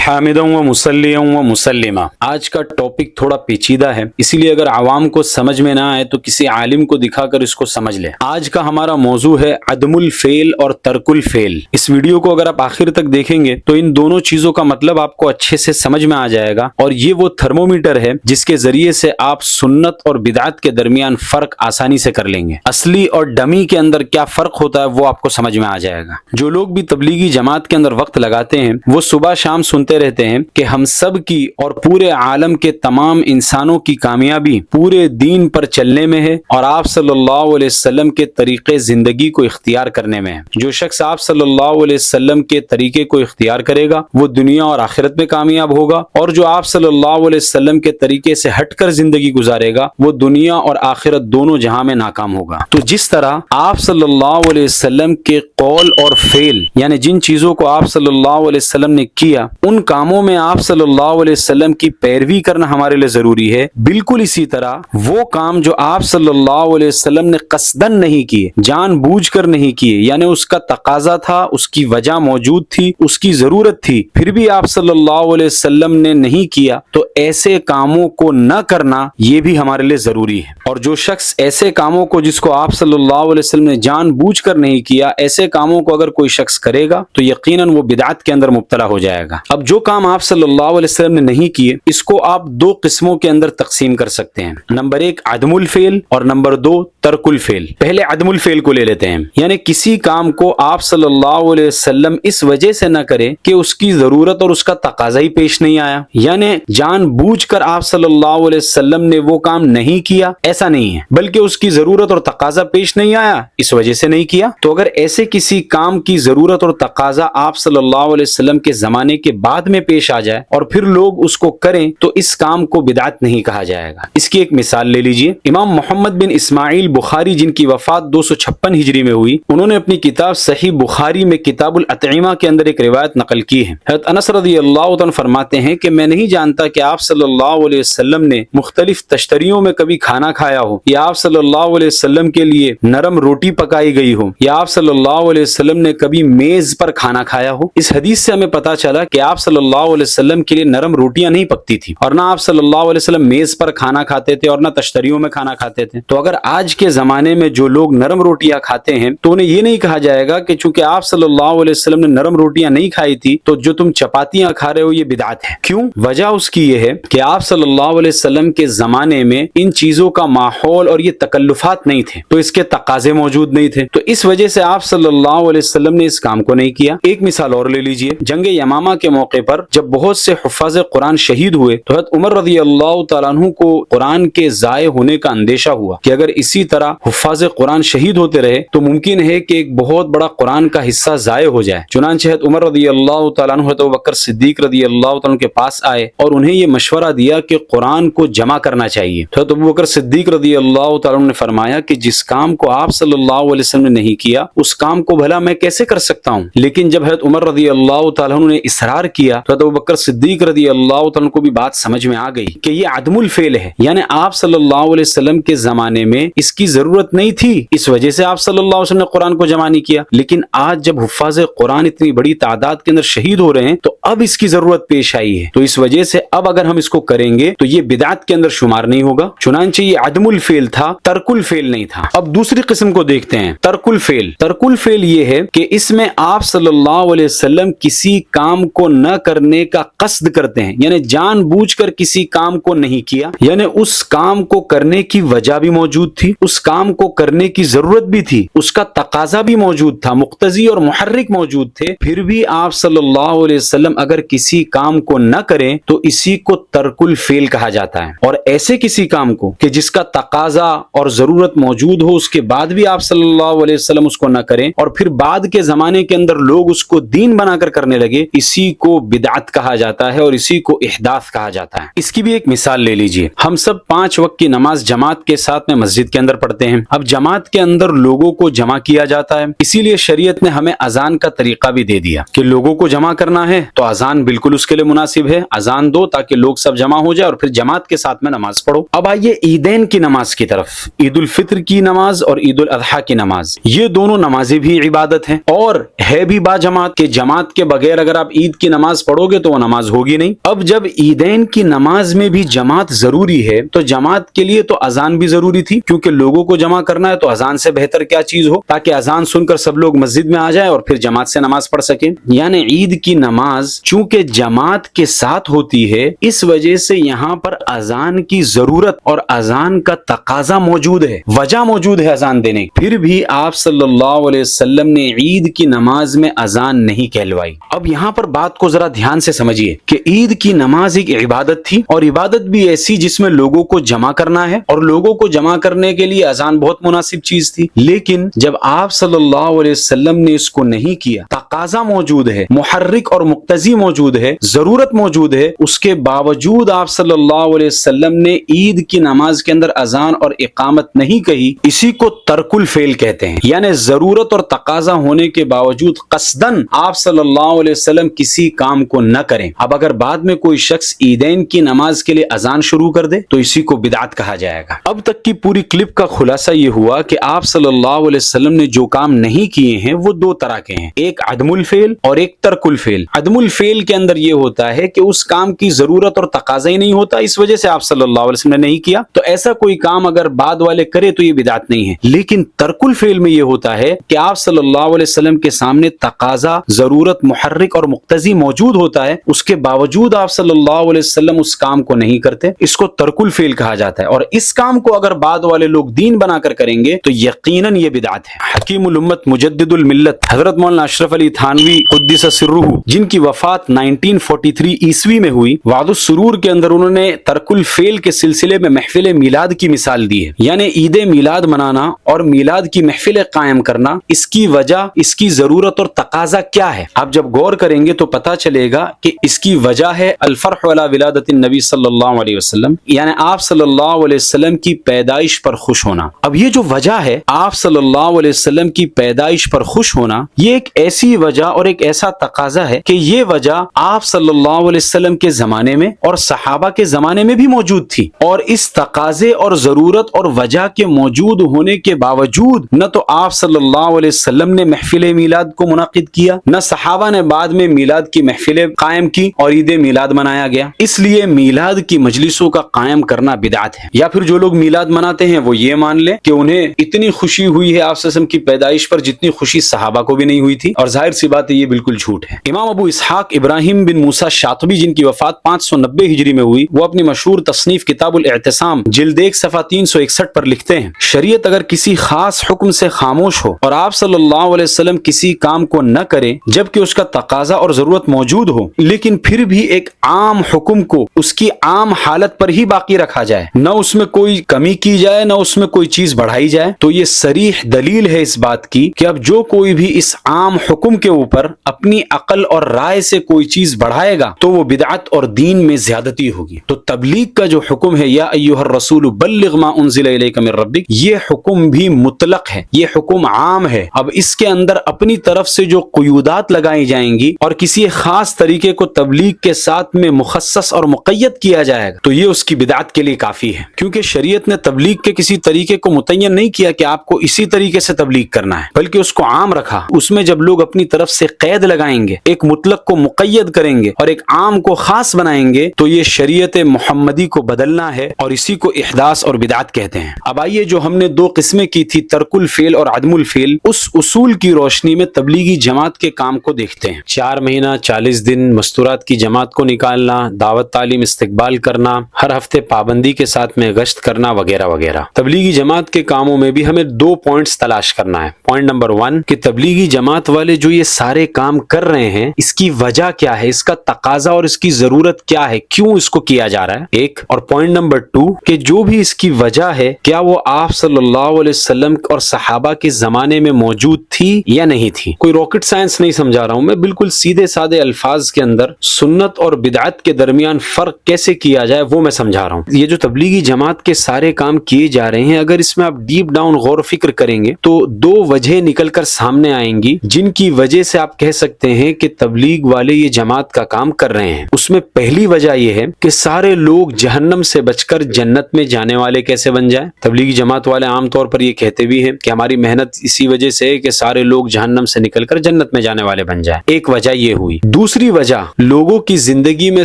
حامدا و مسلیا و مسلمہ۔ آج کا ٹاپک تھوڑا پیچیدہ ہے، اسی لیے اگر عوام کو سمجھ میں نہ آئے تو کسی عالم کو دکھا کر اس کو سمجھ لیں۔ آج کا ہمارا موضوع ہے عدم الفعل اور ترک الفعل۔ اس ویڈیو کو اگر آپ آخر تک دیکھیں گے تو ان دونوں چیزوں کا مطلب آپ کو اچھے سے سمجھ میں آ جائے گا، اور یہ وہ تھرمومیٹر ہے جس کے ذریعے سے آپ سنت اور بدعت کے درمیان فرق آسانی سے کر لیں گے۔ اصلی اور ڈمی کے اندر کیا فرق ہوتا ہے وہ آپ کو سمجھ میں آ جائے گا۔ جو لوگ بھی تبلیغی جماعت کے اندر وقت لگاتے ہیں وہ صبح شام سنتے رہتے ہیں کہ ہم سب کی اور پورے عالم کے تمام انسانوں کی کامیابی پورے دین پر چلنے میں ہے اور آپ صلی اللہ علیہ وسلم کے طریقے زندگی کو اختیار کرنے میں ہے۔ جو شخص آپ صلی اللہ علیہ وسلم کے طریقے کو اختیار کرے گا وہ دنیا اور آخرت میں کامیاب ہوگا، اور جو آپ صلی اللہ علیہ وسلم کے طریقے سے ہٹ کر زندگی گزارے گا وہ دنیا اور آخرت دونوں جہاں میں ناکام ہوگا۔ تو جس طرح آپ صلی اللہ علیہ وسلم کے قول اور فعل، یعنی جن چیزوں کو آپ صلی اللہ علیہ وسلم نے کیا ان کاموں میں آپ صلی اللہ علیہ وسلم کی پیروی کرنا ہمارے لیے ضروری ہے، بالکل اسی طرح وہ کام جو آپ صلی اللہ علیہ وسلم نے قصدن نہیں کیے، جان بوجھ کر نہیں کیے، یعنی اس کا تقاضا تھا، اس کی وجہ موجود تھی، اس کی ضرورت تھی، پھر بھی آپ صلی اللہ علیہ وسلم نے نہیں کیا، تو ایسے کاموں کو نہ کرنا یہ بھی ہمارے لیے ضروری ہے۔ اور جو شخص ایسے کاموں کو جس کو آپ صلی اللہ علیہ وسلم نے جان بوجھ کر نہیں کیا، ایسے کاموں کو اگر کوئی شخص کرے گا تو یقیناً وہ بدعت کے اندر مبتلا ہو جائے گا۔ اب جو کام آپ صلی اللہ علیہ وسلم نے نہیں کیے اس کو آپ دو قسموں کے اندر تقسیم کر سکتے ہیں، نمبر ایک عدم الفعل اور نمبر دو ترک الفعل۔ پہلے عدم الفعل کو لے لیتے ہیں، یعنی کسی کام کو آپ صلی اللہ علیہ وسلم اس وجہ سے نہ کرے کہ اس کی ضرورت اور اس کا تقاضا ہی پیش نہیں آیا، یعنی جان بوجھ کر آپ صلی اللہ علیہ وسلم نے وہ کام نہیں کیا، ایسا نہیں ہے، بلکہ اس کی ضرورت اور تقاضا پیش نہیں آیا اس وجہ سے نہیں کیا۔ تو اگر ایسے کسی کام کی ضرورت اور تقاضا آپ صلی اللہ علیہ وسلم کے زمانے کے بعد میں پیش آ جائے اور پھر لوگ اس کو کریں تو اس کام کو بدعت نہیں کہا جائے گا۔ اس کی ایک مثال لے لیجئے، امام محمد بن اسماعیل بخاری جن کی وفات 256 ہجری میں ہوئی، انہوں نے اپنی کتاب صحیح بخاری میں کتاب الاطعمہ کے اندر ایک روایت نقل کی ہے۔ حضرت انس رضی اللہ عنہ فرماتے ہیں کہ میں نہیں جانتا کہ آپ صلی اللہ علیہ وسلم نے مختلف تشتریوں میں کبھی کھانا کھایا ہو، یا آپ صلی اللہ علیہ وسلم کے لیے نرم روٹی پکائی گئی ہو، یا آپ صلی اللہ علیہ وسلم نے کبھی میز پر کھانا کھایا ہو۔ اس حدیث سے ہمیں پتا چلا کہ آپ صلی اللہ علیہ وسلم کے لیے نرم روٹیاں نہیں پکتی تھی، اور نہ آپ صلی اللہ علیہ وسلم میز پر کھانا کھاتے تھے اور نہ تشتریوں میں کھانا کھاتے تھے۔ تو اگر آج کے زمانے میں جو لوگ نرم روٹیاں کھاتے ہیں تو انہیں یہ نہیں کہا جائے گا کہ چونکہ آپ صلی اللہ علیہ وسلم نے نرم روٹیاں نہیں کھائی تھی تو جو تم چپاتیاں کھا رہے ہو یہ بدعت ہے۔ کیوں؟ وجہ اس کی یہ ہے کہ آپ صلی اللہ علیہ وسلم کے زمانے میں ان چیزوں کا ماحول اور یہ تکلفات نہیں تھے، تو اس کے تقاضے موجود نہیں تھے، تو اس وجہ سے آپ صلی اللہ علیہ وسلم نے اس کام کو نہیں کیا۔ ایک مثال اور لے لیجئے، جنگ یمامہ کے موقع پر جب بہت سے حفاظ قرآن شہید ہوئے تو حضرت عمر رضی اللہ تعالیٰ عنہ کو قرآن کے ضائع ہونے کا اندیشہ ہوا کہ اگر اسی طرح حفاظ قرآن شہید ہوتے رہے تو ممکن ہے کہ ایک بہت بڑا قرآن کا حصہ ضائع ہو جائے۔ چنانچہ حضرت عمر رضی اللہ تعالیٰ عنہ حضرت ابوبکر صدیق رضی اللہ تعالیٰ عنہ کے پاس آئے اور انہیں یہ مشورہ دیا کہ قرآن کو جمع کرنا چاہیے۔ حضرت ابوبکر صدیق رضی اللہ تعالیٰ عنہ نے فرمایا کہ جس کام کو آپ صلی اللہ علیہ وسلم نے نہیں کیا اس کام کو بھلا میں کیسے کر سکتا ہوں؟ لیکن جب حضرت عمر رضی اللہ تعالیٰ عنہ نے اصرار کیا تو حضرت ابوبکر صدیق رضی اللہ تعالیٰ عنہ کو بھی بات سمجھ میں آ گئی کہ یہ عدم الفعل ہے، یعنی آپ صلی اللہ علیہ وسلم کے زمانے میں اس کی ضرورت نہیں تھی، اس وجہ سے آپ صلی اللہ علیہ وسلم نے قرآن کو جمع نہیں کیا، لیکن آج جب حفاظ قرآن اتنی بڑی تعداد کے اندر شہید ہو رہے ہیں تو اب اس کی ضرورت پیش آئی ہے، تو اس وجہ سے اب اگر ہم اس کو کریں گے تو یہ بدعت کے اندر شمار نہیں ہوگا۔ چنانچہ یہ عدم الفعل تھا، ترک الفعل نہیں تھا۔ اب دوسری قسم کو دیکھتے ہیں، ترک الفعل۔ ترک الفعل یہ ہے کہ اس میں آپ صلی اللہ علیہ وسلم کسی کام کو نہ کرنے کا قصد کرتے ہیں، یعنی جان بوجھ کر کسی کام کو نہیں کیا، یعنی اس کام کو کرنے کی وجہ بھی موجود تھی، اس کام کو کرنے کی ضرورت بھی تھی، اس کا تقاضا بھی موجود تھا، مقتضی اور محرک موجود تھے، پھر بھی آپ صلی اللہ علیہ وسلم اگر کسی کام کو نہ کریں تو اسی کو ترک الفعل کہا جاتا ہے۔ اور ایسے کسی کام کو کہ جس کا تقاضا اور ضرورت موجود ہو اس کے بعد بھی آپ صلی اللہ علیہ وسلم اس کو نہ کریں اور پھر بعد کے زمانے کے اندر لوگ اس کو دین بنا کر کرنے لگے، اسی کو بدعت کہا جاتا ہے اور اسی کو احداث کہا جاتا ہے۔ اس کی بھی ایک مثال لے لیجئے، ہم سب 5 وقت کی نماز جماعت کے ساتھ میں مسجد کے اندر پڑھتے ہیں. اب جماعت کے اندر لوگوں کو جمع کیا جاتا ہے، اسی لیے شریعت نے ہمیں اذان کا طریقہ بھی دے دیا کہ لوگوں کو جمع کرنا ہے تو اذان بالکل اس کے لیے مناسب ہے، اذان دو تاکہ لوگ سب جمع ہو جائے اور پھر جماعت کے ساتھ میں نماز پڑھو. اب آئیے عیدین کی نماز کی طرف. عید الفطر کی نماز اور عید الاضحیٰ کی نماز، یہ دونوں نمازیں بھی عبادت ہیں اور ہے بھی با جماعت کے. جماعت کے بغیر اگر آپ عید کی نماز پڑھو گے تو وہ نماز ہوگی نہیں. اب جب عیدین کی نماز میں بھی جماعت ضروری ہے تو جماعت کے لیے تو اذان بھی ضروری تھی، کیونکہ لوگوں کو جمع کرنا ہے تو اذان سے بہتر کیا چیز ہو تاکہ اذان سن کر سب لوگ مسجد میں آ جائیں اور پھر جماعت سے نماز پڑھ سکیں. یعنی عید کی نماز چونکہ جماعت کے ساتھ ہوتی ہے، اس وجہ سے یہاں پر اذان کی ضرورت اور اذان کا تقاضا موجود ہے، وجہ موجود ہے اذان دینے کی. پھر بھی آپ صلی اللہ علیہ وسلم نے عید کی نماز میں اذان نہیں کہلوائی. اب یہاں پر بات کو ذرا دھیان سے سمجھیے کہ عید کی نماز ایک عبادت تھی، اور عبادت بھی ایسی جس میں لوگوں کو جمع کرنا ہے، اور لوگوں کو جمع کرنے کے لیے اذان بہت مناسب چیز تھی. لیکن جب آپ صلی اللہ علیہ وسلم نے اس کو نہیں کیا، تقاضا موجود ہے، محرک اور مقتضی موجود ہے، ضرورت موجود ہے، اس کے باوجود آپ صلی اللہ علیہ وسلم نے عید کی نماز کے اندر اذان اور اقامت نہیں کہی. اسی کو ترک الفعل کہتے ہیں. یعنی ضرورت اور تقاضا ہونے کے باوجود قصدن آپ صلی اللہ علیہ وسلم کسی کام کو نہ کریں. اب اگر بعد میں کوئی شخص عیدین کی نماز کے لیے اذان شروع کر دے تو اسی کو بدعت کہا جائے گا. اب تک کی پوری کلپ کا خلاصہ یہ ہوا کہ آپ صلی اللہ علیہ وسلم نے جو کام نہیں کیے ہیں وہ دو طرح کے ہیں، ایک عدم الفعل اور ایک ترک الفعل. عدم الفعل کے اندر یہ ہوتا ہے کہ اس کام کی ضرورت اور تقاضا ہی نہیں ہوتا، اس وجہ سے آپ صلی اللہ علیہ وسلم نے نہیں کیا، تو ایسا کوئی کام اگر بعد والے کرے تو یہ بدعت نہیں ہے. لیکن ترک الفعل میں یہ ہوتا ہے کہ آپ صلی اللہ علیہ وسلم کے سامنے تقاضا، ضرورت، محرک اور مقتضی موجود ہوتا ہے، اس کے باوجود آپ صلی اللہ علیہ وسلم اس کام کو نہیں کرتے، اس کو ترک الفعل کہا جاتا ہے. اور اس کام کو اگر بعد والے لوگ دین بنا کر کریں گے تو یقیناً یہ بدعت ہے. حکیم الامت مجدد الملت حضرت مولانا اشرف علی تھانوی قدس سرہ، جن کی وفات 1943 عیسوی میں ہوئی، وعد السرور کے اندر انہوں نے ترک الفعل کے سلسلے میں محفل میلاد کی مثال دی ہے. یعنی عید میلاد منانا اور میلاد کی محفل قائم کرنا، اس کی وجہ، اس کی ضرورت اور تقاضا کیا ہے. آپ جب غور کریں گے تو پتا چلے گا کہ اس کی وجہ ہے الفرح علی ولادت النبی صلی اللہ علیہ وسلم، یعنی آپ صلی اللہ علیہ وسلم کی پیدائش پر خوش ہونا. اب یہ جو وجہ ہے آپ صلی اللہ علیہ وسلم کی پیدائش پر خوش ہونا، یہ ایک ایسی وجہ اور ایک ایسا تقاضا ہے کہ یہ وجہ آپ صلی اللہ علیہ وسلم کے زمانے میں اور صحابہ کے زمانے میں بھی موجود تھی. اور اس تقاضے اور ضرورت اور وجہ کے موجود ہونے کے باوجود نہ تو آپ صلی اللہ علیہ وسلم نے محفل میلاد کو منعقد کیا، نہ صحابہ نے بعد میں میلاد کی محفلیں قائم کی اور عید میلاد منایا گیا. اس لیے میلاد کی مجلسوں کا قائم کرنا بدعت ہے. یا پھر جو لوگ میلاد مناتے ہیں وہ یہ مان لیں کہ انہیں اتنی خوشی ہوئی ہے آپ صلی اللہ علیہ وسلم کی پیدائش پر جتنی خوشی صحابہ کو بھی نہیں ہوئی تھی، اور ظاہر سی بات ہے یہ بالکل جھوٹ ہے. امام ابو اسحاق ابراہیم بن موسیٰ شاطبی، جن کی وفات 590 ہجری میں ہوئی، وہ اپنی مشہور تصنیف کتاب الاعتصام جلد 1 صفحہ 361 پر لکھتے ہیں، شریعت اگر کسی خاص حکم سے خاموش ہو اور آپ صلی اللہ علیہ وسلم کسی کام کو نہ کریں جبکہ اس کا تقاضا اور ضرورت موجود ہو، لیکن پھر بھی ایک عام حکم کو اس کی عام حالت پر ہی باقی رکھا جائے، نہ اس میں کوئی کمی کی جائے نہ اس میں کوئی چیز بڑھائی جائے، تو یہ صریح دلیل ہے اس بات کی کہ اب جو کوئی بھی اس عام حکم کے اوپر اپنی عقل اور رائے سے کوئی چیز بڑھائے گا تو وہ بدعت اور دین میں زیادتی ہوگی. تو تبلیغ کا جو حکم ہے یا ایھا الرسول بلغ ما انزل الیک من ربک، یہ حکم بھی مطلق ہے، یہ حکم عام ہے. اب اس کے اندر اپنی طرف سے جو قیودات لگائی جائیں گی اور کسی خاص طریقے کو تبلیغ کے ساتھ میں مخصص اور مقید کیا جائے گا تو یہ اس کی بدعت کے لیے کافی ہے. کیونکہ شریعت نے تبلیغ کے کسی طریقے کو متعین نہیں کیا کہ آپ کو اسی طریقے سے تبلیغ کرنا ہے، بلکہ اس کو عام رکھا. اس میں جب لوگ اپنی طرف سے قید لگائیں گے، ایک مطلق کو مقید کریں گے اور ایک عام کو خاص بنائیں گے تو یہ شریعت محمدی کو بدلنا ہے، اور اسی کو احداث اور بدعت کہتے ہیں. اب آئیے جو ہم نے دو قسمیں کی تھی، ترک الفعل اور عدم الفعل، اس اصول کی روشنی میں تبلیغی جماعت کے کام کو دیکھتے ہیں. 4 مہینہ 40 دن مستورات کی جماعت کو نکالنا، دعوت تعلیم استقبال کرنا، ہر ہفتے پابندی کے ساتھ میں گشت کرنا وغیرہ وغیرہ. تبلیغی جماعت کے کاموں میں بھی ہمیں 2 پوائنٹس تلاش کرنا ہے. پوائنٹ نمبر 1 کہ تبلیغی جماعت والے جو یہ سارے کام کر رہے ہیں اس کی وجہ کیا ہے، اس کا تقاضا اور اس کی ضرورت کیا ہے، کیوں اس کو کیا جا رہا ہے، ایک. اور پوائنٹ نمبر 2 کہ جو بھی اس کی وجہ ہے کیا وہ آپ صلی اللہ علیہ وسلم اور صحابہ کے زمانے میں موجود تھی یا نہیں تھی. کوئی راکٹ سائنس نہیں سمجھا رہا ہوں میں، بالکل سیدھے سادے الفاظ کے اندر سنت اور بدعت کے درمیان فرق کیسے کیا جائے وہ میں سمجھا رہا ہوں. یہ جو تبلیغی جماعت کے سارے کام کیے جا رہے ہیں اگر اس میں آپ ڈیپ ڈاؤن غور و فکر کریں گے تو دو وجہ نکل کر سامنے آئیں گی جن کی وجہ سے آپ کہہ سکتے ہیں کہ تبلیغ والے یہ جماعت کا کام کر رہے ہیں۔ اس میں پہلی وجہ یہ ہے کہ سارے لوگ جہنم سے بچ کر جنت میں جانے والے کیسے بن جائیں۔ تبلیغی جماعت والے عام طور پر یہ کہتے بھی ہیں کہ ہماری محنت اسی وجہ سے ہے کہ سارے لوگ جہنم سے نکل کر جنت میں جانے والے بن جائیں۔ ایک وجہ یہ ہوئی۔ دوسری وجہ لوگوں کی زندگی میں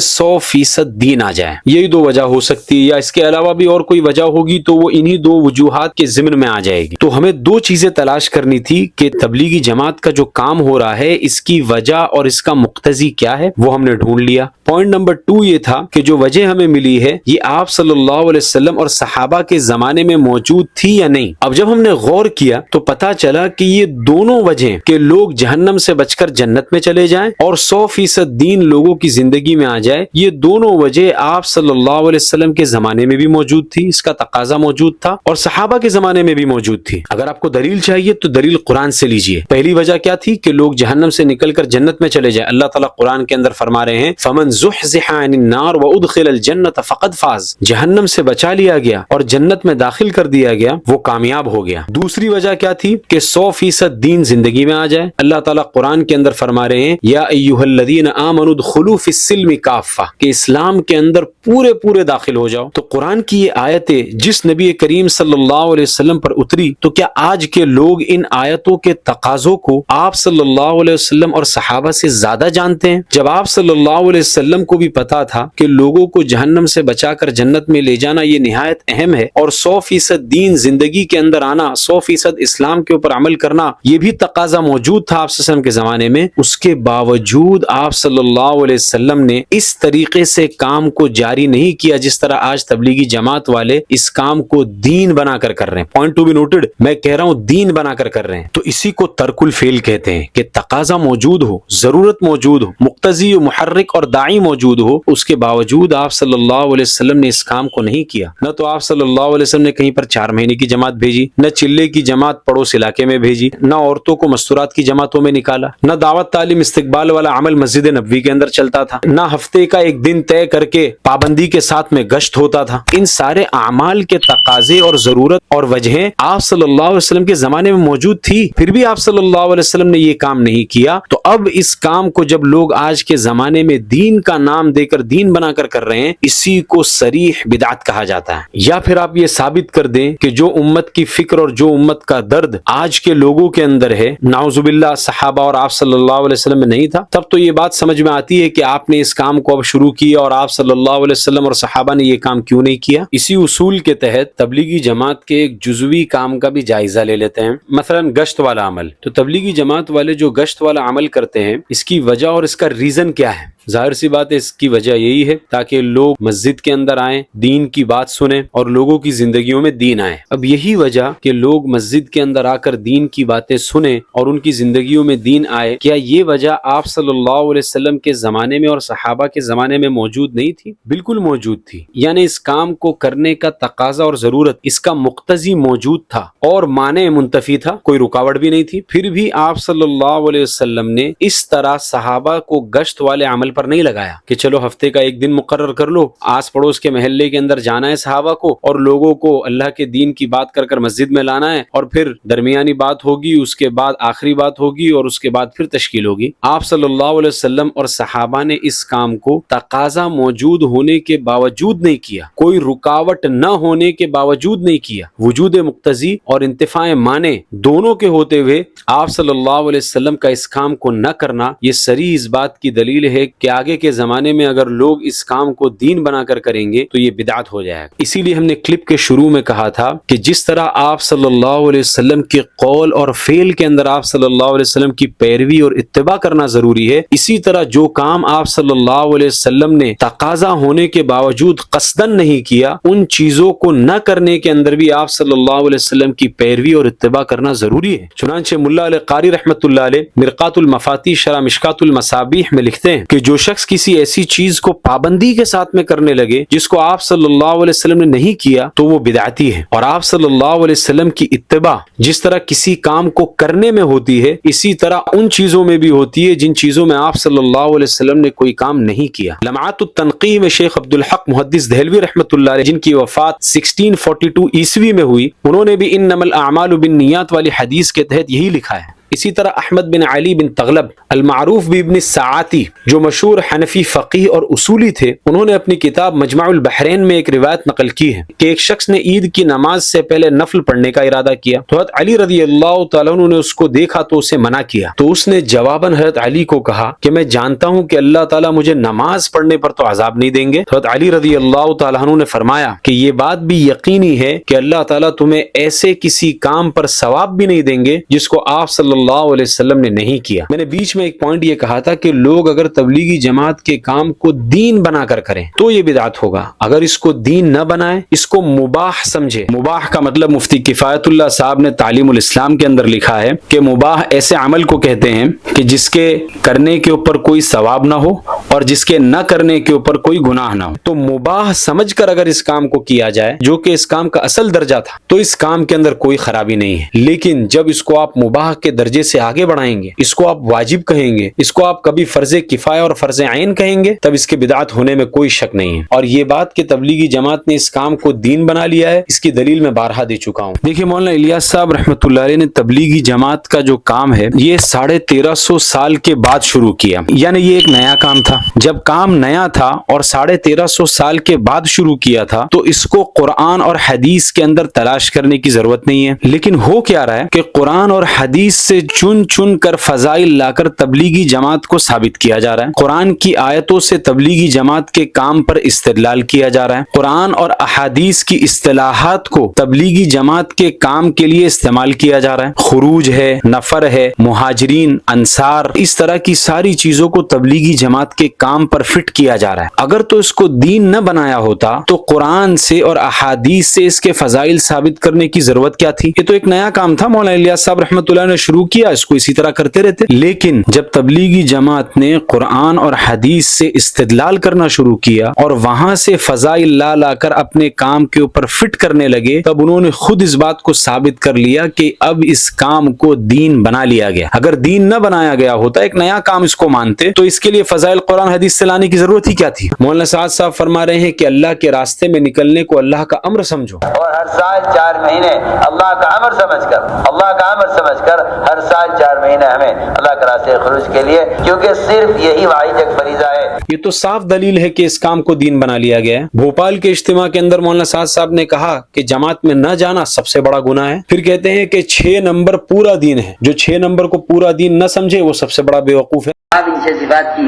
100% دین آ جائے۔ یہی دو وجہ ہو سکتی ہے، یا اس کے علاوہ بھی اور کوئی وجہ ہوگی تو وہ انہی دو وجوہات کے ضمن میں آ جائے گی۔ تو ہمیں دو چیزیں تلاش کرنی تھی کہ تبلیغی جماعت کا جو کام ہو رہا ہے اس کی وجہ اور اس کا مقتضی کیا ہے، وہ ہم نے ڈھونڈ لیا۔ پوائنٹ نمبر 2 یہ تھا کہ جو وجہ ہمیں ملی ہے یہ آپ صلی اللہ علیہ وسلم اور صحابہ کے زمانے میں موجود تھی یا نہیں۔ اب جب ہم نے غور کیا تو پتا چلا کہ یہ دونوں وجہ کہ لوگ جہنم سے بچ کر جنت میں چلے جائیں اور 100% دین لوگوں کی زندگی میں آ جائے، یہ دونوں وجہ آپ صلی اللہ علیہ وسلم کے زمانے میں بھی موجود تھی، اس کا تقاضا موجود تھا، اور صحابہ کے زمانے میں بھی موجود تھی۔ اگر آپ کو دلیل چاہیے تو دلیل قرآن سے لیجئے۔ پہلی وجہ کیا تھی کہ لوگ جہنم سے نکل کر جنت میں چلے جائیں۔ اللہ تعالیٰ قرآن کے اندر فرما رہے ہیں فمن زحزح عن النار وادخل الجنۃ فقد فاز، جہنم سے بچا لیا گیا اور جنت میں داخل کر دیا گیا، وہ کامیاب ہو گیا۔ دوسری وجہ کیا تھی کہ 100% دین زندگی میں آ جائے۔ اللہ تعالیٰ قرآن کے اندر فرما رہے ہیں یا ایھا الذین آمنوا ادخلوا فی السلم کافہ، کہ اسلام کے اندر پورے داخل ہو جاؤ۔ تو قرآن کی یہ آیتیں جس نبی کریم صلی اللہ علیہ وسلم پر اتری، تو کیا آج کے لوگ ان آیتوں کے تقاضوں کو آپ صلی اللہ علیہ وسلم اور صحابہ سے زیادہ جانتے ہیں؟ جب آپ صلی اللہ علیہ وسلم کو بھی پتا تھا کہ لوگوں کو جہنم سے بچا کر جنت میں لے جانا یہ نہایت اہم ہے، اور 100% دین زندگی کے اندر آنا، 100% اسلام کے اوپر عمل کرنا، یہ بھی تقاضا موجود تھا آپ صلی اللہ علیہ وسلم کے زمانے میں، اس کے باوجود آپ صلی اللہ علیہ وسلم نے اس طریقے سے کام کو جاری نہیں کیا جس طرح آج تبلیغی جماعت والے اس کام کو دین بنا کر رہے ہیں۔ پوائنٹ ٹو بی نوٹڈ، میں کہہ رہا ہوں دین بنا کر رہے ہیں۔ تو اسی کو ترک الفعل کہتے ہیں کہ تقاضا موجود ہو، ضرورت موجود ہو، مقتضی و محرک اور داعی موجود ہو، اس کے باوجود آپ صلی اللہ علیہ وسلم نے اس کام کو نہیں کیا۔ نہ تو آپ صلی اللہ علیہ وسلم نے کہیں پر 4 مہینے کی جماعت بھیجی، نہ چلے کی جماعت پڑوس علاقے میں بھیجی، نہ عورتوں کو مستورات کی جماعتوں میں نکالا، نہ دعوت تعلیم استقبال والا عمل مسجد نبوی کے اندر چلتا تھا، نہ ہفتے کا ایک دن طے کر کے پابندی کے ساتھ میں گشت ہوتا تھا۔ ان سارے اعمال کے تقاضے اور ضرورت اور وجہیں آپ صلی اللہ علیہ وسلم کے زمانے میں موجود تھی، پھر بھی آپ صلی اللہ علیہ وسلم نے یہ کام نہیں کیا۔ تو اب اس کام کو جب لوگ آج کے زمانے میں دین کا نام دے کر دین بنا کر رہے ہیں، اسی کو صریح بدعت کہا جاتا ہے۔ یا پھر آپ یہ ثابت کر دیں کہ جو امت کی فکر اور جو امت کا درد آج کے لوگوں کے اندر ہے، نعوذ باللہ صحابہ اور آپ صلی اللہ علیہ وسلم میں نہیں تھا، تب تو یہ بات سمجھ میں آتی ہے کہ آپ نے اس کام کو اب شروع کیا اور آپ صلی اللہ علیہ وسلم اور صحابہ نے یہ کام کیوں نہیں کیا۔ اسی اصول کے تحت تبلیغی جماعت کے ایک جزوی کام کا بھی جائزہ لے لیتے ہیں، مثلا گشت والا عمل۔ تو تبلیغی جماعت والے جو گشت والا عمل کرتے ہیں، اس کی وجہ اور اس کا ریزن کیا ہے؟ ظاہر سی بات ہے اس کی وجہ یہی ہے تاکہ لوگ مسجد کے اندر آئیں، دین کی بات سنیں اور لوگوں کی زندگیوں میں دین آئے۔ اب یہی وجہ کہ لوگ مسجد کے اندر آ کر دین کی باتیں سنیں اور ان کی زندگیوں میں دین آئے، کیا یہ وجہ آپ صلی اللہ علیہ وسلم کے زمانے میں اور صحابہ کے زمانے میں موجود نہیں تھی؟ بالکل موجود تھی۔ یعنی اس کام کو کرنے کا تقاضا اور ضرورت، اس کا مقتضی موجود تھا اور مانع منتفی تھا، کوئی رکاوٹ بھی نہیں تھی، پھر بھی آپ صلی اللہ علیہ وسلم نے اس طرح صحابہ کو گشت والے عمل پر نہیں لگایا کہ چلو ہفتے کا ایک دن مقرر کر لو، آس پڑوس کے محلے کے اندر جانا ہے صحابہ کو اور لوگوں کو اللہ کے دین کی بات کر مسجد میں لانا ہے، اور پھر درمیانی بات ہوگی، اس کے بعد آخری بات ہوگی، اور اس کے بعد پھر تشکیل ہوگی۔ آپ صلی اللہ علیہ وسلم اور صحابہ نے اس کام کو تقاضا موجود ہونے کے باوجود نہیں کیا، کوئی رکاوٹ نہ ہونے کے باوجود نہیں کیا۔ وجود مقتضی اور انتفاع مانع دونوں کے ہوتے ہوئے آپ صلی اللہ علیہ وسلم کا اس کام کو نہ کرنا، یہ صریح اس بات کی دلیل ہے کہ آگے کے زمانے میں اگر لوگ اس کام کو دین بنا کر کریں گے تو یہ بدعت ہو جائے گا۔ اسی لیے ہم نے کلپ کے شروع میں کہا تھا کہ جس طرح آپ صلی اللہ علیہ وسلم کے قول اور فعل کے اندر آپ صلی اللہ علیہ وسلم کی پیروی اور اتباع کرنا ضروری ہے، اسی طرح جو کام آپ صلی اللہ علیہ وسلم نے تقاضا ہونے کے باوجود قصدن نہیں کیا، ان چیزوں کو نہ کرنے کے اندر بھی آپ صلی اللہ علیہ وسلم کی پیروی اور اتباع کرنا ضروری ہے۔ چنانچہ ملا علی قاری رحمۃ اللہ علیہ مرقات المفاتیح شرح مشکات المصابیح میں لکھتے ہیں کہ جو جو شخص کسی ایسی چیز کو پابندی کے ساتھ میں کرنے لگے جس کو آپ صلی اللہ علیہ وسلم نے نہیں کیا تو وہ بدعتی ہے. اور آپ صلی اللہ علیہ وسلم کی اتباع جس طرح کسی کام کو کرنے میں ہوتی ہے اسی طرح ان چیزوں میں بھی ہوتی ہے جن چیزوں میں آپ صلی اللہ علیہ وسلم نے کوئی کام نہیں کیا. لمعات التنقیح میں شیخ عبدالحق محدث دہلوی رحمۃ اللہ علیہ جن کی وفات 1642 عیسوی میں ہوئی، انہوں نے بھی انما الاعمال بالنیات والی حدیث کے تحت یہی لکھا ہے. اسی طرح احمد بن علی بن تغلب المعروف بابن الساعاتی جو مشہور حنفی فقیہ اور اصولی تھے، انہوں نے اپنی کتاب مجمع البحرین میں ایک روایت نقل کی ہے کہ ایک شخص نے عید کی نماز سے پہلے نفل پڑھنے کا ارادہ کیا تو حضرت علی رضی اللہ تعالیٰ عنہ نے اس کو دیکھا تو اسے منع کیا، تو اس نے جواباً حضرت علی کو کہا کہ میں جانتا ہوں کہ اللہ تعالیٰ مجھے نماز پڑھنے پر تو عذاب نہیں دیں گے. تو حضرت علی رضی اللہ تعالیٰ عنہ نے فرمایا کہ یہ بات بھی یقینی ہے کہ اللہ تعالیٰ تمہیں ایسے کسی کام پر ثواب بھی نہیں دیں گے جس کو آپ صلی اللہ علیہ وسلم نے نہیں کیا. میں نے بیچ میں ایک پوائنٹ یہ کہا تھا کہ لوگ اگر تبلیغی جماعت کے کام کو دین بنا کر کریں تو یہ بدعت ہوگا، اگر اس کو دین نہ بنائے، اس کو مباح سمجھے. مباح کا مطلب مفتی کفایت اللہ صاحب نے تعلیم الاسلام کے اندر لکھا ہے کہ مباح ایسے عمل کو کہتے ہیں کہ جس کے کرنے کے اوپر کوئی ثواب نہ ہو اور جس کے نہ کرنے کے اوپر کوئی گناہ نہ ہو. تو مباح سمجھ کر اگر اس کام کو کیا جائے جو کہ اس کام کا اصل درجہ تھا تو اس کام کے اندر کوئی خرابی نہیں ہے. لیکن جب اس کو آپ مباح کے درجے سے آگے بڑھائیں گے، اس کو آپ واجب کہیں گے، اس کو آپ کبھی فرض کفایہ اور فرض عین کہیں گے، تب اس کے بدعت ہونے میں کوئی شک نہیں ہے. اور یہ بات کہ تبلیغی جماعت نے اس کام کو دین بنا لیا ہے، اس کی دلیل میں بارہا دے چکا ہوں. دیکھیے مولانا الیاس صاحب رحمۃ اللہ علیہ نے تبلیغی جماعت کا جو کام ہے یہ 1350 سال کے بعد شروع کیا، یعنی یہ ایک نیا کام تھا. جب کام نیا تھا اور 1350 سال کے بعد شروع کیا تھا تو اس کو قرآن اور حدیث کے اندر تلاش کرنے کی ضرورت نہیں ہے. لیکن ہو کیا رہا ہے کہ قرآن اور حدیث سے چن چن کر فضائل لا کر تبلیغی جماعت کو ثابت کیا جا رہا ہے. قرآن کی آیتوں سے تبلیغی جماعت کے کام پر استدلال کیا جا رہا ہے. قرآن اور احادیث کی اصطلاحات کو تبلیغی جماعت کے کام کے لیے استعمال کیا جا رہا ہے. خروج ہے، نفر ہے، مہاجرین، انصار، اس طرح کی ساری چیزوں کو تبلیغی جماعت کے کام پر فٹ کیا جا رہا ہے. اگر تو اس کو دین نہ بنایا ہوتا تو قرآن سے اور احادیث سے اس کے فضائل ثابت کرنے کی ضرورت کیا تھی؟ یہ تو ایک نیا کام تھا، مولانا الیاس صاحب رحمۃ اللہ نے شروع کیا، اس کو اسی طرح کرتے رہتے. لیکن جب تبلیغی جماعت نے قرآن اور حدیث سے استدلال کرنا شروع کیا اور وہاں سے فضائل لا لا کر اپنے کام کے اوپر فٹ کرنے لگے، تب انہوں نے خود اس بات کو ثابت کر لیا کہ اب اس کام کو دین بنا لیا گیا. اگر دین نہ بنایا گیا ہوتا، ایک نیا کام اس کو مانتے، تو اس کے لیے فضائل قرآن حدیث سے لانے کی ضرورت ہی کیا تھی؟ مولانا سعد صاحب فرما رہے ہیں کہ اللہ کے راستے میں نکلنے کو اللہ کا امر سمجھو، اور ہر سال 4 مہینے اللہ کا امر سمجھ کر ہر سال 4 مہینے ہمیں اللہ کے راستے خروج کے لیے، کیونکہ صرف یہی واحد ایک فریضہ ہے. یہ تو صاف دلیل ہے کہ اس کام کو دین بنا لیا گیا ہے. بھوپال کے اجتماع کے اندر مولانا سعد صاحب نے کہا کہ جماعت میں نہ جانا سب سے بڑا گناہ ہے. پھر کہتے ہیں کہ 6 نمبر پورا دین ہے، جو 6 نمبر کو پورا دین نہ سمجھے وہ سب سے بڑا بے وقوف ہے. آپ ان 6 صفات کی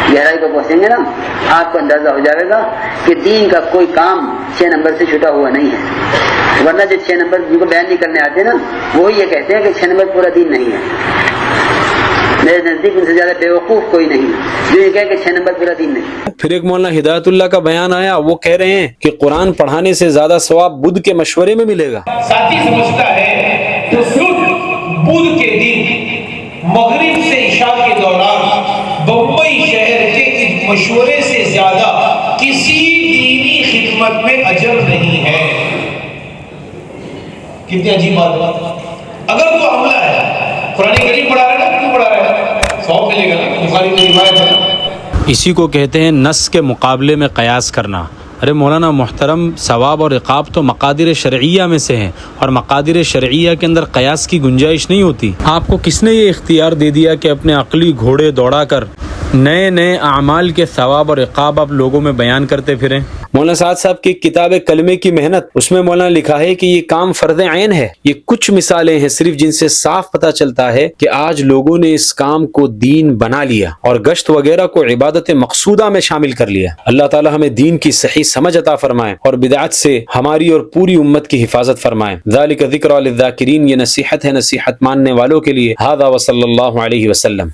گہرائی کو پہنچیں گے نا، آپ کو اندازہ ہو جائے گا کہ دین کا کوئی کام 6 نمبر سے چھٹا ہوا نہیں ہے. ورنہ جو 6 نمبر جن کو بیان نہیں کرنے آتے نا، وہی یہ کہتے ہیں کہ 6 نمبر پورا دین نہیں ہے. میرے نزدیک ان سے زیادہ بے وقوف کوئی نہیں جو یہ کہے کہ 6 نمبر پورا دین نہیں. پھر ایک مولانا ہدایت اللہ کا بیان آیا، وہ کہہ رہے ہیں کہ قرآن پڑھانے سے زیادہ ثواب بدھ کے مشورے میں ملے گا. ساتھی سمجھتا ہے کہ صرف بدھ کے دن مغرب سے عشاء کے دوران بمبئی شہر کے ایک مشورے سے زیادہ کسی دینی خدمت میں اجر نہیں ہے. کتنی عجیب بات. اگر تو عملہ ہے، قرآن کریم پڑھا رہا ہے، کیوں پڑھا رہا ہے؟ ثواب ملے گا نا، بخاری میں روایت ہے. اسی کو کہتے ہیں نص کے مقابلے میں قیاس کرنا. ارے مولانا محترم، ثواب اور عقاب تو مقادیر شرعیہ میں سے ہیں، اور مقادیر شرعیہ کے اندر قیاس کی گنجائش نہیں ہوتی. آپ کو کس نے یہ اختیار دے دیا کہ اپنے عقلی گھوڑے دوڑا کر نئے نئے اعمال کے ثواب اور عقاب آپ لوگوں میں بیان کرتے پھریں؟ مولانا سعد صاحب کی کتاب کلمے کی محنت، اس میں مولانا لکھا ہے کہ یہ کام فرض عین ہے. یہ کچھ مثالیں ہیں صرف جن سے صاف پتہ چلتا ہے کہ آج لوگوں نے اس کام کو دین بنا لیا اور گشت وغیرہ کو عبادت مقصودہ میں شامل کر لیا. اللہ تعالی ہمیں دین کی صحیح سمجھ عطا فرمائے اور بدعت سے ہماری اور پوری امت کی حفاظت فرمائے. ذالک ذکر للذاکرین، یہ نصیحت ہے نصیحت ماننے والوں کے لیے. ھذا وصلی اللہ علیہ وسلم.